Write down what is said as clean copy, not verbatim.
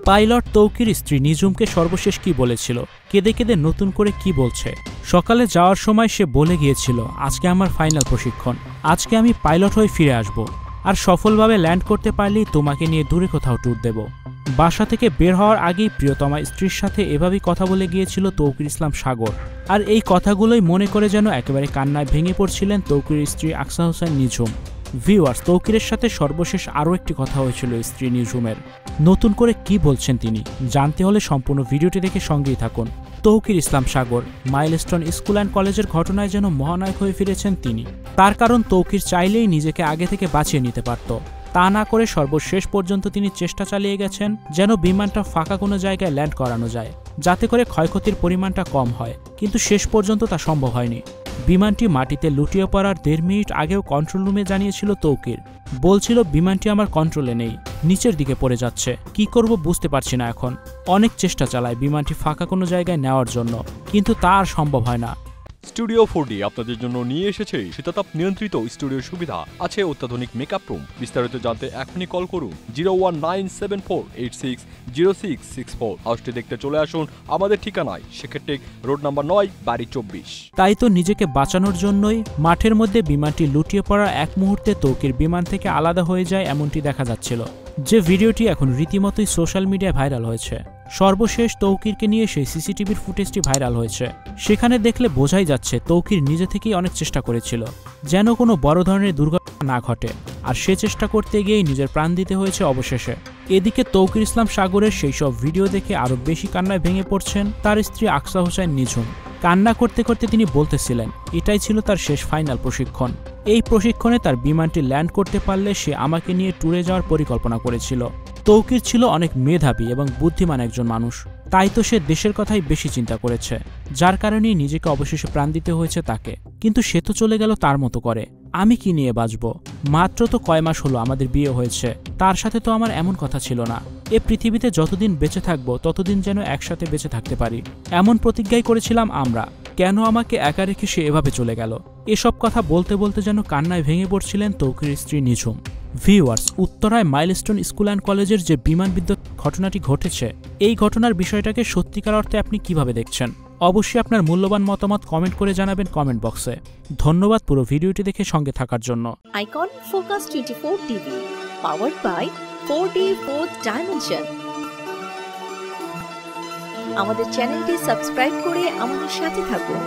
Pilot Tauqir স্ত্রী নিজুমকে সর্বশেষ কি বলেছিল, কেঁদে কেঁদে নতুন করে কি বলছে। সকালে যাওয়ার সময় সে বলে গিয়েছিল, আজকে আমার ফাইনাল প্রশিক্ষণ, আজকে আমি পাইলট হয়ে ফিরে আসব, আর সফলভাবে ল্যান্ড করতে পারলেই তোমাকে নিয়ে দূরে কোথাও ট্যুর দেব। বাসা থেকে বের হওয়ার আগেই প্রিয়তমা স্ত্রীর সাথে এভাবেই কথা বলে গিয়েছিল তৌকির ইসলাম সাগর। আর এই কথাগুলোই মনে করে যেন একেবারে কান্নায় ভেঙে পড়ছিলেন তৌকির স্ত্রী আকসা হোসেন নিঝুম। ভিউয়ার্স, তৌকিরের সাথে সর্বশেষ আরও একটি কথা হয়েছিল স্ত্রী নিঝুমের। নতুন করে কি বলছেন তিনি জানতে হলে সম্পূর্ণ ভিডিওটি দেখে সঙ্গেই থাকুন। তৌকির ইসলাম সাগর মাইলস্টোন স্কুল অ্যান্ড কলেজের ঘটনায় যেন মহানায়ক হয়ে ফিরেছেন তিনি। তার কারণ তৌকির চাইলেই নিজেকে আগে থেকে বাঁচিয়ে নিতে পারত, তা না করে সর্বশেষ পর্যন্ত তিনি চেষ্টা চালিয়ে গেছেন যেন বিমানটা ফাঁকা কোনো জায়গায় ল্যান্ড করানো যায়, যাতে করে ক্ষয়ক্ষতির পরিমাণটা কম হয়, কিন্তু শেষ পর্যন্ত তা সম্ভব হয়নি। বিমানটি মাটিতে লুটিয়ে পড়ার 1.5 মিনিট আগেও কন্ট্রোল রুমে জানিয়েছিল তৌকির, বলছিল বিমানটি আমার কন্ট্রোলে নেই, নিচের দিকে পড়ে যাচ্ছে, কি করব বুঝতে পারছি না এখন। অনেক চেষ্টা চালায় বিমানটি ফাঁকা কোনো জায়গায় নেওয়ার জন্য, কিন্তু তা আর সম্ভব হয় না। স্টুডিও 4D আপনাদের জন্য নিয়ে এসেছে শীতাতাপ নিয়ন্ত্রিত স্টুডিও সুবিধা, আছে অত্যাধুনিক মেকআপ রুম। বিস্তারিত জানতে এখনই কল করুন 01974860664। হাউসটি দেখতে চলে আসুন আমাদের ঠিকানায়, সেক্ষেত্রে রোড নাম্বার 9, বাড়ি 24। তাই তো নিজেকে বাঁচানোর জন্যই মাঠের মধ্যে বিমানটি লুটিয়ে পড়ার এক মুহূর্তে তৌকির বিমান থেকে আলাদা হয়ে যায় এমনটি দেখা যাচ্ছিল, যে ভিডিওটি এখন রীতিমতোই সোশ্যাল মিডিয়ায় ভাইরাল হয়েছে। সর্বশেষ তৌকিরকে নিয়ে সেই সিসিটিভির ফুটেজটি ভাইরাল হয়েছে। সেখানে দেখলে বোঝাই যাচ্ছে তৌকির নিজে থেকেই অনেক চেষ্টা করেছিল যেন কোনো বড় ধরনের দুর্ঘটনা না ঘটে, আর সে চেষ্টা করতে গিয়েই নিজের প্রাণ দিতে হয়েছে অবশেষে। এদিকে তৌকির ইসলাম সাগরের সেই সব ভিডিও দেখে আরও বেশি কান্নায় ভেঙে পড়ছেন তার স্ত্রী আকসা হোসেন নিঝুম। কান্না করতে করতে তিনি বলতেছিলেন এটাই ছিল তার শেষ ফাইনাল প্রশিক্ষণ। এই প্রশিক্ষণে তার বিমানটি ল্যান্ড করতে পারলে সে আমাকে নিয়ে ট্যুরে যাওয়ার পরিকল্পনা করেছিল। তৌকির ছিল অনেক মেধাবী এবং বুদ্ধিমান একজন মানুষ, তাই তো সে দেশের কথাই বেশি চিন্তা করেছে, যার কারণেই নিজেকে অবশেষে প্রাণ দিতে হয়েছে তাকে। কিন্তু সে তো চলে গেল তার মতো করে, আমি কি নিয়ে বাঁচব? মাত্র তো কয় মাস হলো আমাদের বিয়ে হয়েছে, তার সাথে তো আমার এমন কথা ছিল না। এ পৃথিবীতে যতদিন বেঁচে থাকবো ততদিন যেন একসাথে বেঁচে থাকতে পারি, এমন প্রতিজ্ঞাই করেছিলাম আমরা। কেন আমাকে একা রেখে সে এভাবে চলে গেল? এসব কথা বলতে বলতে যেন কান্নায় ভেঙে পড়ছিলেন তৌকির স্ত্রী নিঝুম। ভিউয়ার্স, উত্তরায় মাইলস্টোন স্কুল অ্যান্ড কলেজের যে বিমান বিদ্যুৎ ঘটনাটি ঘটেছে, এই ঘটনার বিষয়টাকে সত্যিকার অর্থে আপনি কিভাবে দেখছেন? অবশ্যই আপনার মূল্যবান মতামত কমেন্ট করে জানাবেন কমেন্ট বক্সে। ধন্যবাদ পুরো ভিডিওটি দেখে সঙ্গে থাকার জন্য। Icon focus 24 TV, powered by 4D Fourth Dimension। আমাদের চ্যানেলটি সাবস্ক্রাইব করে আমাদের সাথে থাকুন।